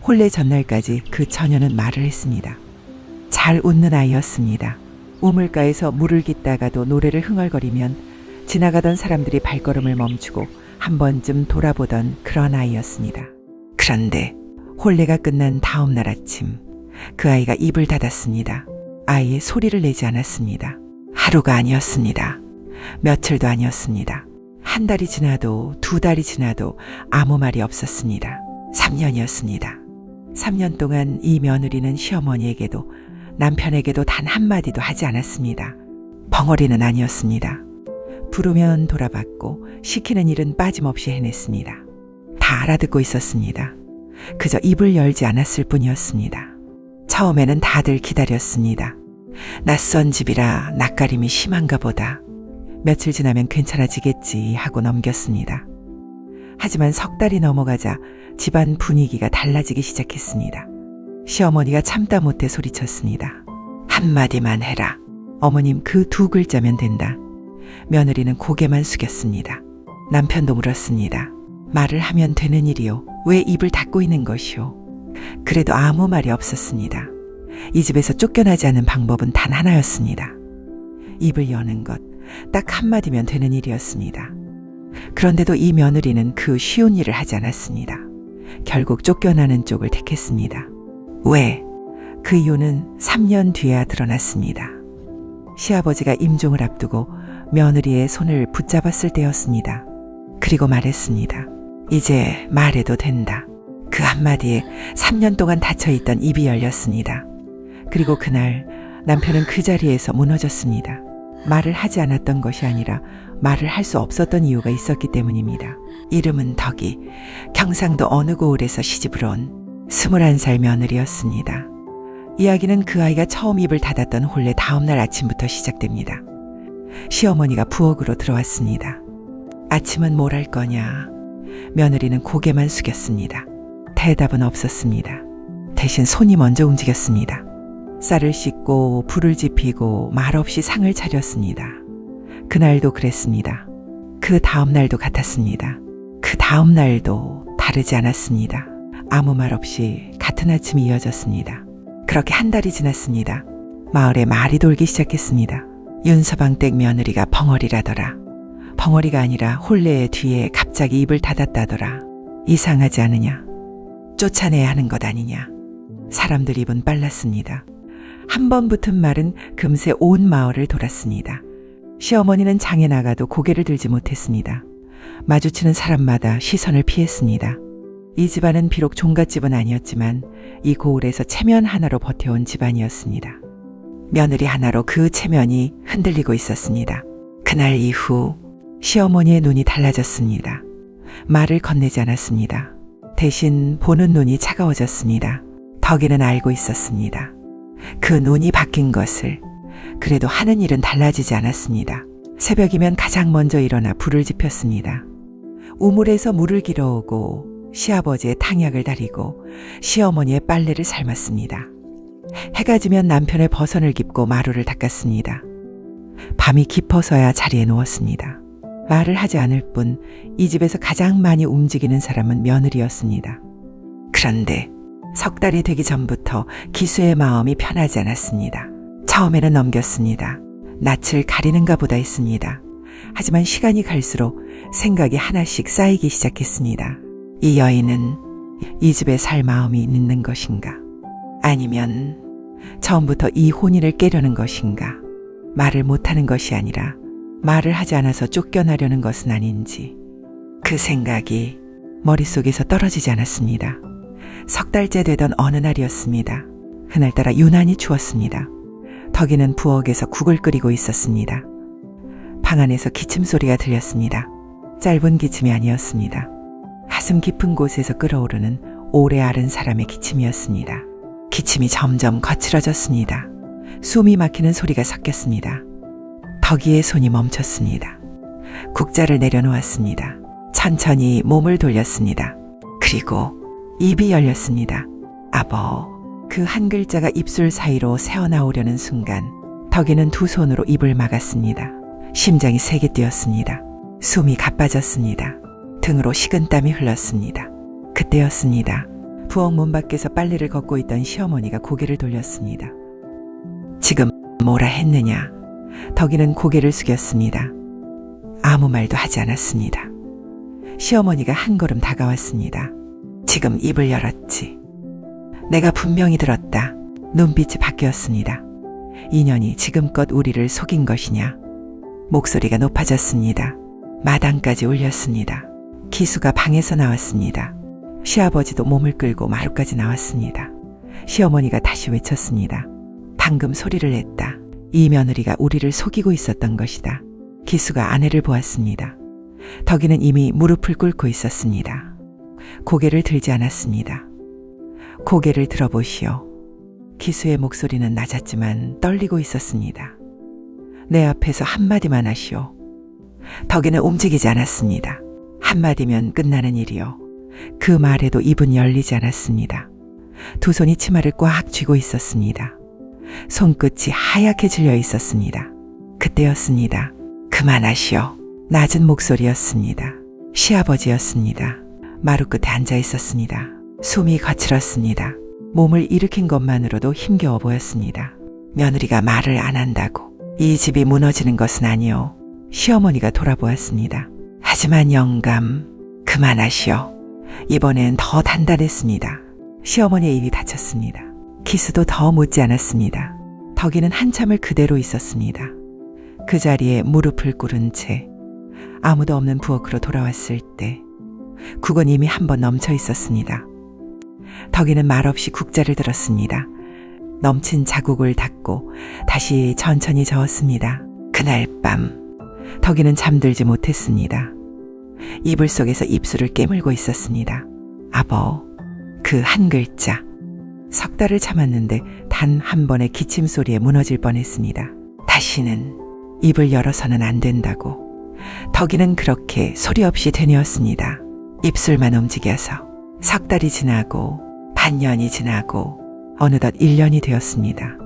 혼례 전날까지 그 처녀는 말을 했습니다. 잘 웃는 아이였습니다. 우물가에서 물을 깃다가도 노래를 흥얼거리면 지나가던 사람들이 발걸음을 멈추고 한 번쯤 돌아보던 그런 아이였습니다. 그런데 혼례가 끝난 다음 날 아침 그 아이가 입을 닫았습니다. 아이의 소리를 내지 않았습니다. 하루가 아니었습니다. 며칠도 아니었습니다. 한 달이 지나도 두 달이 지나도 아무 말이 없었습니다. 3년이었습니다. 3년 동안 이 며느리는 시어머니에게도 남편에게도 단 한마디도 하지 않았습니다. 벙어리는 아니었습니다. 부르면 돌아봤고 시키는 일은 빠짐없이 해냈습니다. 다 알아듣고 있었습니다. 그저 입을 열지 않았을 뿐이었습니다. 처음에는 다들 기다렸습니다. 낯선 집이라 낯가림이 심한가 보다. 며칠 지나면 괜찮아지겠지 하고 넘겼습니다. 하지만 석 달이 넘어가자 집안 분위기가 달라지기 시작했습니다. 시어머니가 참다 못해 소리쳤습니다. 한마디만 해라. 어머님 그 두 글자면 된다. 며느리는 고개만 숙였습니다. 남편도 물었습니다. 말을 하면 되는 일이요. 왜 입을 닫고 있는 것이오? 그래도 아무 말이 없었습니다. 이 집에서 쫓겨나지 않는 방법은 단 하나였습니다. 입을 여는 것, 딱 한마디면 되는 일이었습니다. 그런데도 이 며느리는 그 쉬운 일을 하지 않았습니다. 결국 쫓겨나는 쪽을 택했습니다. 왜? 그 이유는 3년 뒤에야 드러났습니다. 시아버지가 임종을 앞두고 며느리의 손을 붙잡았을 때였습니다. 그리고 말했습니다. 이제 말해도 된다. 그 한마디에 3년 동안 닫혀있던 입이 열렸습니다. 그리고 그날 남편은 그 자리에서 무너졌습니다. 말을 하지 않았던 것이 아니라 말을 할 수 없었던 이유가 있었기 때문입니다. 이름은 덕이, 경상도 어느 고을에서 시집을 온 21살 며느리였습니다. 이야기는 그 아이가 처음 입을 닫았던 혼례 다음날 아침부터 시작됩니다. 시어머니가 부엌으로 들어왔습니다. 아침은 뭘 할 거냐? 며느리는 고개만 숙였습니다. 대답은 없었습니다. 대신 손이 먼저 움직였습니다. 쌀을 씻고 불을 지피고 말없이 상을 차렸습니다. 그날도 그랬습니다. 그 다음 날도 같았습니다. 그 다음 날도 다르지 않았습니다. 아무 말 없이 같은 아침이 이어졌습니다. 그렇게 한 달이 지났습니다. 마을에 말이 돌기 시작했습니다. 윤서방댁 며느리가 벙어리라더라. 벙어리가 아니라 혼례의 뒤에 갑자기 입을 닫았다더라. 이상하지 않으냐? 쫓아내야 하는 것 아니냐? 사람들 입은 빨랐습니다. 한 번 붙은 말은 금세 온 마을을 돌았습니다. 시어머니는 장에 나가도 고개를 들지 못했습니다. 마주치는 사람마다 시선을 피했습니다. 이 집안은 비록 종갓집은 아니었지만 이 고을에서 체면 하나로 버텨온 집안이었습니다. 며느리 하나로 그 체면이 흔들리고 있었습니다. 그날 이후 시어머니의 눈이 달라졌습니다. 말을 건네지 않았습니다. 대신 보는 눈이 차가워졌습니다. 덕이는 알고 있었습니다. 그 눈이 바뀐 것을. 그래도 하는 일은 달라지지 않았습니다. 새벽이면 가장 먼저 일어나 불을 지폈습니다. 우물에서 물을 길어오고 시아버지의 탕약을 다리고 시어머니의 빨래를 삶았습니다. 해가 지면 남편의 버선을 깁고 마루를 닦았습니다. 밤이 깊어서야 자리에 누웠습니다. 말을 하지 않을 뿐 이 집에서 가장 많이 움직이는 사람은 며느리였습니다. 그런데 석 달이 되기 전부터 기수의 마음이 편하지 않았습니다. 처음에는 넘겼습니다. 낯을 가리는가 보다 했습니다. 하지만 시간이 갈수록 생각이 하나씩 쌓이기 시작했습니다. 이 여인은 이 집에 살 마음이 있는 것인가? 아니면 처음부터 이 혼인을 깨려는 것인가? 말을 못하는 것이 아니라 말을 하지 않아서 쫓겨나려는 것은 아닌지 그 생각이 머릿속에서 떨어지지 않았습니다. 석 달째 되던 어느 날이었습니다. 그날따라 유난히 추웠습니다. 덕이는 부엌에서 국을 끓이고 있었습니다. 방 안에서 기침 소리가 들렸습니다. 짧은 기침이 아니었습니다. 가슴 깊은 곳에서 끓어오르는 오래 앓은 사람의 기침이었습니다. 기침이 점점 거칠어졌습니다. 숨이 막히는 소리가 섞였습니다. 덕이의 손이 멈췄습니다. 국자를 내려놓았습니다. 천천히 몸을 돌렸습니다. 그리고 입이 열렸습니다. 아버. 그 한 글자가 입술 사이로 새어나오려는 순간 덕이는 두 손으로 입을 막았습니다. 심장이 세게 뛰었습니다. 숨이 가빠졌습니다. 등으로 식은땀이 흘렀습니다. 그때였습니다. 부엌 문 밖에서 빨래를 걷고 있던 시어머니가 고개를 돌렸습니다. 지금 뭐라 했느냐? 덕이는 고개를 숙였습니다. 아무 말도 하지 않았습니다. 시어머니가 한 걸음 다가왔습니다. 지금 입을 열었지. 내가 분명히 들었다. 눈빛이 바뀌었습니다. 인연이 지금껏 우리를 속인 것이냐? 목소리가 높아졌습니다. 마당까지 울렸습니다. 기수가 방에서 나왔습니다. 시아버지도 몸을 끌고 마루까지 나왔습니다. 시어머니가 다시 외쳤습니다. 방금 소리를 냈다. 이 며느리가 우리를 속이고 있었던 것이다. 기수가 아내를 보았습니다. 덕이는 이미 무릎을 꿇고 있었습니다. 고개를 들지 않았습니다. 고개를 들어보시오. 기수의 목소리는 낮았지만 떨리고 있었습니다. 내 앞에서 한마디만 하시오. 덕이는 움직이지 않았습니다. 한마디면 끝나는 일이요. 그 말에도 입은 열리지 않았습니다. 두 손이 치마를 꽉 쥐고 있었습니다. 손끝이 하얗게 질려 있었습니다. 그때였습니다. 그만하시오. 낮은 목소리였습니다. 시아버지였습니다. 마루 끝에 앉아 있었습니다. 숨이 거칠었습니다. 몸을 일으킨 것만으로도 힘겨워 보였습니다. 며느리가 말을 안 한다고 이 집이 무너지는 것은 아니오. 시어머니가 돌아보았습니다. 하지만 영감, 그만하시오. 이번엔 더 단단했습니다. 시어머니의 입이 닫혔습니다. 기수도 더 묻지 않았습니다. 덕이는 한참을 그대로 있었습니다. 그 자리에 무릎을 꿇은 채 아무도 없는 부엌으로 돌아왔을 때 국은 이미 한 번 넘쳐 있었습니다. 덕이는 말없이 국자를 들었습니다. 넘친 자국을 닦고 다시 천천히 저었습니다. 그날 밤 덕이는 잠들지 못했습니다. 이불 속에서 입술을 깨물고 있었습니다. 아버, 그 한 글자. 석 달을 참았는데 단 한 번의 기침 소리에 무너질 뻔했습니다. 다시는 입을 열어서는 안 된다고. 덕이는 그렇게 소리 없이 되뇌었습니다. 입술만 움직여서. 석 달이 지나고 반년이 지나고 어느덧 1년이 되었습니다.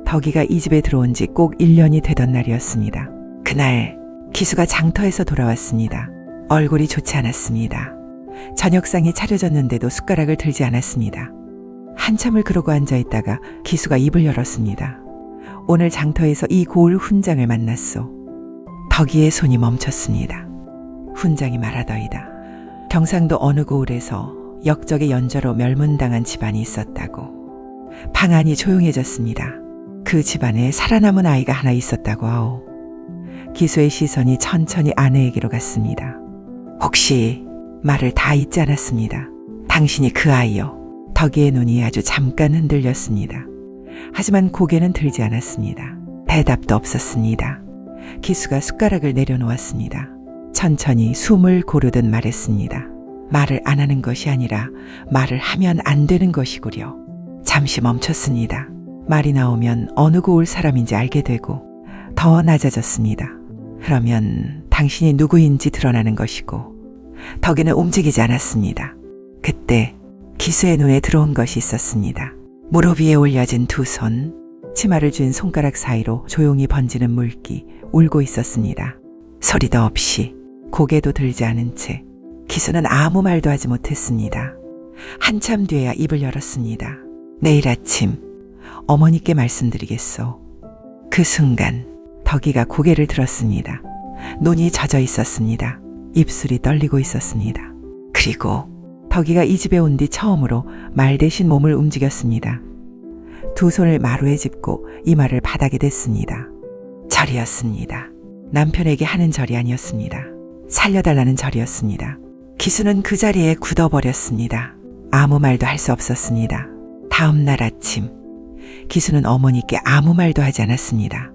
덕이가 이 집에 들어온 지 꼭 1년이 되던 날이었습니다. 그날 기수가 장터에서 돌아왔습니다. 얼굴이 좋지 않았습니다. 저녁상이 차려졌는데도 숟가락을 들지 않았습니다. 한참을 그러고 앉아있다가 기수가 입을 열었습니다. 오늘 장터에서 이 고을 훈장을 만났소. 덕이의 손이 멈췄습니다. 훈장이 말하더이다. 경상도 어느 고을에서 역적의 연저로 멸문당한 집안이 있었다고. 방 안이 조용해졌습니다. 그 집안에 살아남은 아이가 하나 있었다고 하오. 기수의 시선이 천천히 아내에게로 갔습니다. 혹시 말을 다 잊지 않았습니다. 당신이 그 아이요. 덕이의 눈이 아주 잠깐 흔들렸습니다. 하지만 고개는 들지 않았습니다. 대답도 없었습니다. 기수가 숟가락을 내려놓았습니다. 천천히 숨을 고르듯 말했습니다. 말을 안 하는 것이 아니라 말을 하면 안 되는 것이구려. 잠시 멈췄습니다. 말이 나오면 어느 고을 사람인지 알게 되고 더 낮아졌습니다. 그러면 당신이 누구인지 드러나는 것이고. 덕이는 움직이지 않았습니다. 그때 기수의 눈에 들어온 것이 있었습니다. 무릎 위에 올려진 두 손, 치마를 쥔 손가락 사이로 조용히 번지는 물기, 울고 있었습니다. 소리도 없이 고개도 들지 않은 채 기수는 아무 말도 하지 못했습니다. 한참 뒤에야 입을 열었습니다. 내일 아침 어머니께 말씀드리겠소. 그 순간 덕이가 고개를 들었습니다. 눈이 젖어 있었습니다. 입술이 떨리고 있었습니다. 그리고 덕이가 이 집에 온 뒤 처음으로 말 대신 몸을 움직였습니다. 두 손을 마루에 짚고 이마를 바닥에 댔습니다. 절이었습니다. 남편에게 하는 절이 아니었습니다. 살려달라는 절이었습니다. 기수는 그 자리에 굳어버렸습니다. 아무 말도 할 수 없었습니다. 다음 날 아침 기수는 어머니께 아무 말도 하지 않았습니다.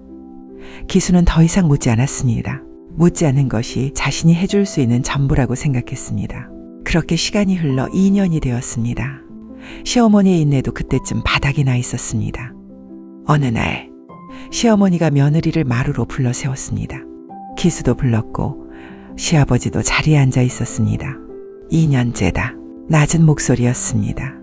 기수는 더 이상 묻지 않았습니다. 묻지 않는 것이 자신이 해줄 수 있는 전부라고 생각했습니다. 그렇게 시간이 흘러 2년이 되었습니다. 시어머니의 인내도 그때쯤 바닥이 나 있었습니다. 어느 날 시어머니가 며느리를 마루로 불러 세웠습니다. 기수도 불렀고 시아버지도 자리에 앉아 있었습니다. 2년째다. 낮은 목소리였습니다.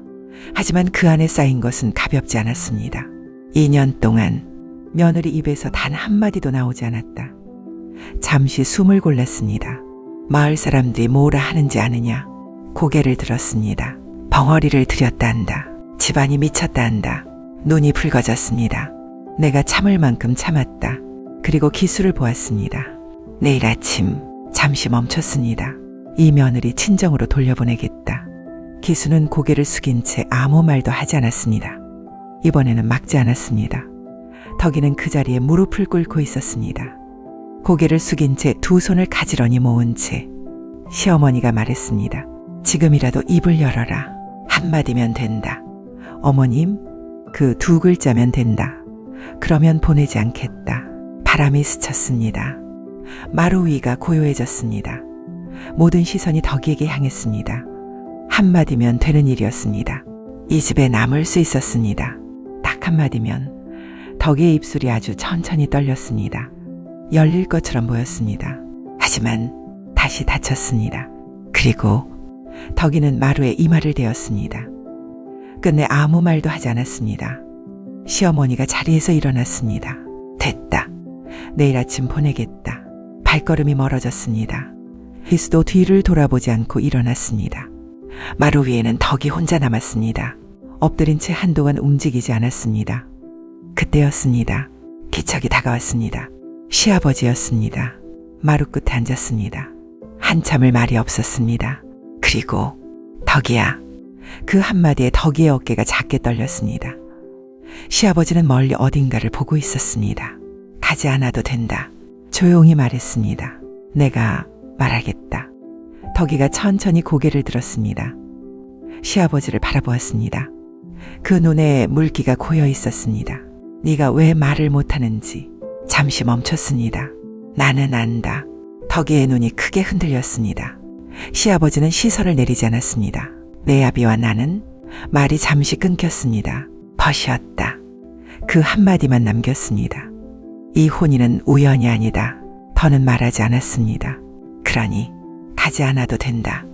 하지만 그 안에 쌓인 것은 가볍지 않았습니다. 2년 동안 며느리 입에서 단 한마디도 나오지 않았다. 잠시 숨을 골랐습니다. 마을 사람들이 뭐라 하는지 아느냐? 고개를 들었습니다. 벙어리를 들였다 한다. 집안이 미쳤다 한다. 눈이 붉어졌습니다. 내가 참을 만큼 참았다. 그리고 기수를 보았습니다. 내일 아침 잠시 멈췄습니다. 이 며느리 친정으로 돌려보내겠다. 기수는 고개를 숙인 채 아무 말도 하지 않았습니다. 이번에는 막지 않았습니다. 덕이는 그 자리에 무릎을 꿇고 있었습니다. 고개를 숙인 채 두 손을 가지런히 모은 채 시어머니가 말했습니다. 지금이라도 입을 열어라. 한마디면 된다. 어머님, 그 두 글자면 된다. 그러면 보내지 않겠다. 바람이 스쳤습니다. 마루 위가 고요해졌습니다. 모든 시선이 덕이에게 향했습니다. 한마디면 되는 일이었습니다. 이 집에 남을 수 있었습니다. 딱 한마디면 덕이의 입술이 아주 천천히 떨렸습니다. 열릴 것처럼 보였습니다. 하지만 다시 닫혔습니다. 그리고 덕이는 마루에 이마를 대었습니다. 끝내 아무 말도 하지 않았습니다. 시어머니가 자리에서 일어났습니다. 됐다. 내일 아침 보내겠다. 발걸음이 멀어졌습니다. 기수도 뒤를 돌아보지 않고 일어났습니다. 마루 위에는 덕이 혼자 남았습니다. 엎드린 채 한동안 움직이지 않았습니다. 그때였습니다. 기척이 다가왔습니다. 시아버지였습니다. 마루 끝에 앉았습니다. 한참을 말이 없었습니다. 그리고 덕이야. 그 한마디에 덕이의 어깨가 작게 떨렸습니다. 시아버지는 멀리 어딘가를 보고 있었습니다. 가지 않아도 된다. 조용히 말했습니다. 내가 말하겠다. 덕이가 천천히 고개를 들었습니다. 시아버지를 바라보았습니다. 그 눈에 물기가 고여 있었습니다. 네가 왜 말을 못하는지. 잠시 멈췄습니다. 나는 안다. 덕이의 눈이 크게 흔들렸습니다. 시아버지는 시선을 내리지 않았습니다. 내 아비와 나는 말이 잠시 끊겼습니다. 벗이었다. 그 한마디만 남겼습니다. 이 혼인은 우연이 아니다. 더는 말하지 않았습니다. 그러니 가지 않아도 된다.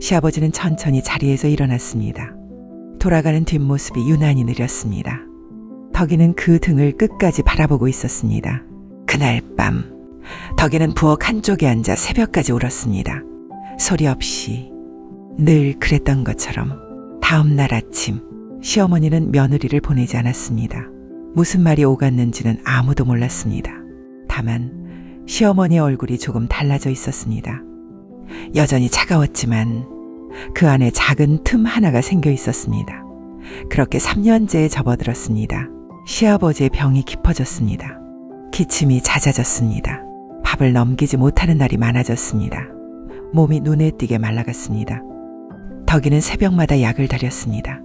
시아버지는 천천히 자리에서 일어났습니다. 돌아가는 뒷모습이 유난히 느렸습니다. 덕이는 그 등을 끝까지 바라보고 있었습니다. 그날 밤 덕이는 부엌 한쪽에 앉아 새벽까지 울었습니다. 소리 없이 늘 그랬던 것처럼. 다음 날 아침 시어머니는 며느리를 보내지 않았습니다. 무슨 말이 오갔는지는 아무도 몰랐습니다. 다만 시어머니의 얼굴이 조금 달라져 있었습니다. 여전히 차가웠지만 그 안에 작은 틈 하나가 생겨 있었습니다. 그렇게 3년째에 접어들었습니다. 시아버지의 병이 깊어졌습니다. 기침이 잦아졌습니다. 밥을 넘기지 못하는 날이 많아졌습니다. 몸이 눈에 띄게 말라갔습니다. 덕이는 새벽마다 약을 다렸습니다.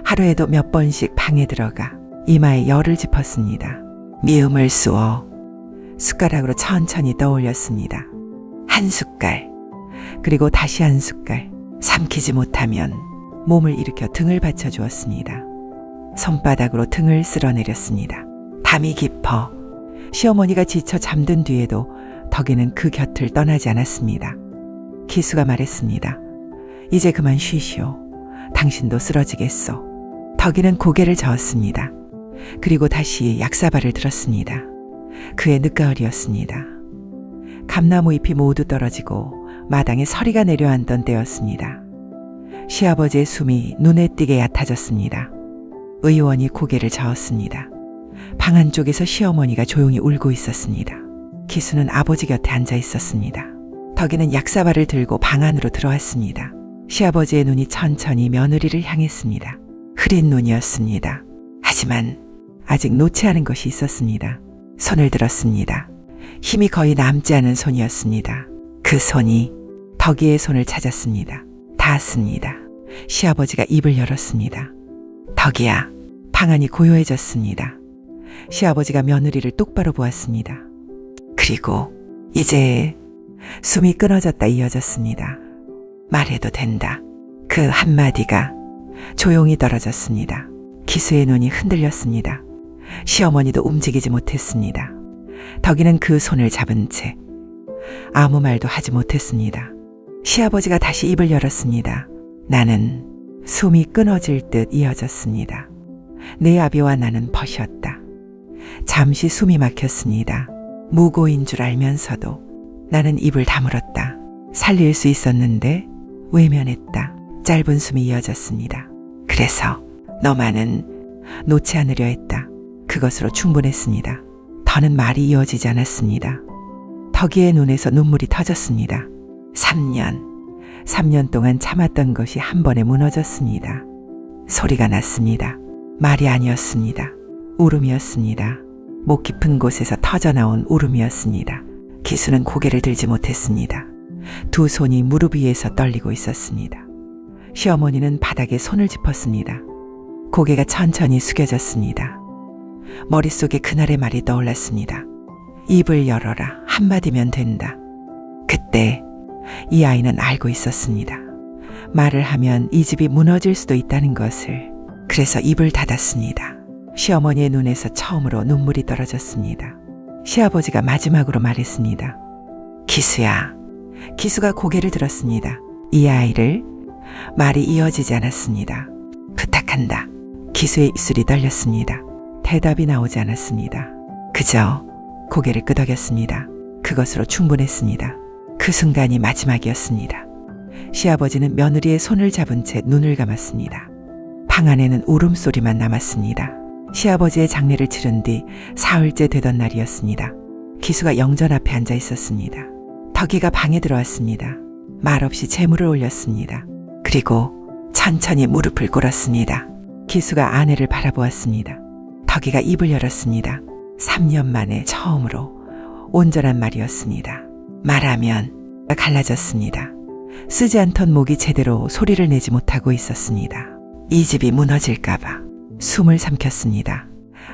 하루에도 몇 번씩 방에 들어가 이마에 열을 짚었습니다. 미음을 쏘어 숟가락으로 천천히 떠올렸습니다. 한 숟갈, 그리고 다시 한 숟갈. 삼키지 못하면 몸을 일으켜 등을 받쳐주었습니다. 손바닥으로 등을 쓸어내렸습니다. 담이 깊어 시어머니가 지쳐 잠든 뒤에도 덕이는 그 곁을 떠나지 않았습니다. 기수가 말했습니다. 이제 그만 쉬시오. 당신도 쓰러지겠소. 덕이는 고개를 저었습니다. 그리고 다시 약사발을 들었습니다. 그의 늦가을이었습니다. 감나무 잎이 모두 떨어지고 마당에 서리가 내려앉던 때였습니다. 시아버지의 숨이 눈에 띄게 얕아졌습니다. 의원이 고개를 저었습니다. 방 안쪽에서 시어머니가 조용히 울고 있었습니다. 기수는 아버지 곁에 앉아 있었습니다. 덕이는 약사발을 들고 방 안으로 들어왔습니다. 시아버지의 눈이 천천히 며느리를 향했습니다. 흐린 눈이었습니다. 하지만 아직 놓지 않은 것이 있었습니다. 손을 들었습니다. 힘이 거의 남지 않은 손이었습니다. 그 손이 덕이의 손을 찾았습니다. 닿았습니다. 시아버지가 입을 열었습니다. 덕이야. 방 안이 고요해졌습니다. 시아버지가 며느리를 똑바로 보았습니다. 그리고 이제 숨이 끊어졌다 이어졌습니다. 말해도 된다. 그 한마디가 조용히 떨어졌습니다. 기수의 눈이 흔들렸습니다. 시어머니도 움직이지 못했습니다. 덕이는 그 손을 잡은 채 아무 말도 하지 못했습니다. 시아버지가 다시 입을 열었습니다. 나는 숨이 끊어질 듯 이어졌습니다. 내 아비와 나는 벗이었다. 잠시 숨이 막혔습니다. 무고인 줄 알면서도 나는 입을 다물었다. 살릴 수 있었는데 외면했다. 짧은 숨이 이어졌습니다. 그래서 너만은 놓지 않으려 했다. 그것으로 충분했습니다. 더는 말이 이어지지 않았습니다. 덕이의 눈에서 눈물이 터졌습니다. 3년 동안 참았던 것이 한 번에 무너졌습니다. 소리가 났습니다. 말이 아니었습니다. 울음이었습니다. 목 깊은 곳에서 터져나온 울음이었습니다. 기수는 고개를 들지 못했습니다. 두 손이 무릎 위에서 떨리고 있었습니다. 시어머니는 바닥에 손을 짚었습니다. 고개가 천천히 숙여졌습니다. 머릿속에 그날의 말이 떠올랐습니다. 입을 열어라. 한마디면 된다. 그때 이 아이는 알고 있었습니다. 말을 하면 이 집이 무너질 수도 있다는 것을. 그래서 입을 닫았습니다. 시어머니의 눈에서 처음으로 눈물이 떨어졌습니다. 시아버지가 마지막으로 말했습니다. 기수야. 기수가 고개를 들었습니다. 이 아이를. 말이 이어지지 않았습니다. 부탁한다. 기수의 입술이 떨렸습니다. 대답이 나오지 않았습니다. 그저 고개를 끄덕였습니다. 그것으로 충분했습니다. 그 순간이 마지막이었습니다. 시아버지는 며느리의 손을 잡은 채 눈을 감았습니다. 방 안에는 울음소리만 남았습니다. 시아버지의 장례를 치른 뒤 사흘째 되던 날이었습니다. 기수가 영전 앞에 앉아 있었습니다. 덕이가 방에 들어왔습니다. 말없이 재물을 올렸습니다. 그리고 천천히 무릎을 꿇었습니다. 기수가 아내를 바라보았습니다. 덕이가 입을 열었습니다. 3년 만에 처음으로 온전한 말이었습니다. 말하면 갈라졌습니다. 쓰지 않던 목이 제대로 소리를 내지 못하고 있었습니다. 이 집이 무너질까봐 숨을 삼켰습니다.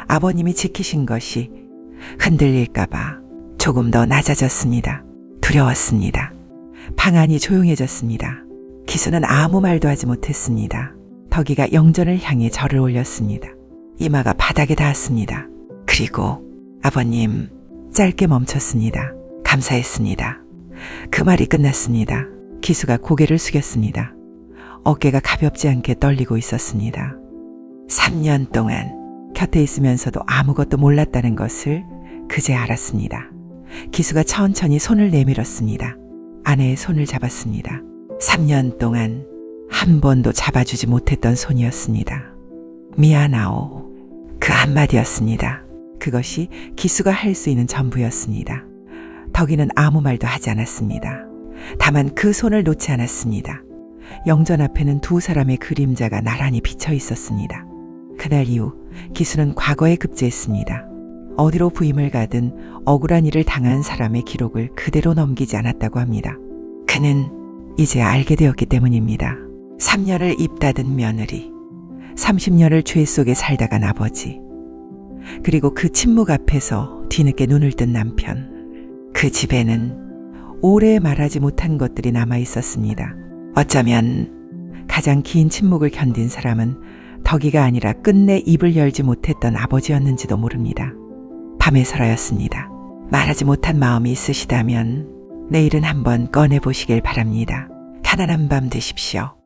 아버님이 지키신 것이 흔들릴까봐 조금 더 낮아졌습니다. 두려웠습니다. 방 안이 조용해졌습니다. 기수는 아무 말도 하지 못했습니다. 덕이가 영전을 향해 절을 올렸습니다. 이마가 바닥에 닿았습니다. 그리고 아버님, 짧게 멈췄습니다. 감사했습니다. 그 말이 끝났습니다. 기수가 고개를 숙였습니다. 어깨가 가볍지 않게 떨리고 있었습니다. 3년 동안 곁에 있으면서도 아무것도 몰랐다는 것을 그제 알았습니다. 기수가 천천히 손을 내밀었습니다. 아내의 손을 잡았습니다. 3년 동안 한 번도 잡아주지 못했던 손이었습니다. 미안하오. 그 한마디였습니다. 그것이 기수가 할 수 있는 전부였습니다. 덕이는 아무 말도 하지 않았습니다. 다만 그 손을 놓지 않았습니다. 영전 앞에는 두 사람의 그림자가 나란히 비쳐 있었습니다. 그날 이후 기수는 과거에 급제했습니다. 어디로 부임을 가든 억울한 일을 당한 사람의 기록을 그대로 넘기지 않았다고 합니다. 그는 이제 알게 되었기 때문입니다. 3년을 입 닫은 며느리, 30년을 죄 속에 살다간 아버지, 그리고 그 침묵 앞에서 뒤늦게 눈을 뜬 남편. 그 집에는 오래 말하지 못한 것들이 남아 있었습니다. 어쩌면 가장 긴 침묵을 견딘 사람은 덕이가 아니라 끝내 입을 열지 못했던 아버지였는지도 모릅니다. 밤의 설화였습니다. 말하지 못한 마음이 있으시다면 내일은 한번 꺼내보시길 바랍니다. 편안한 밤 되십시오.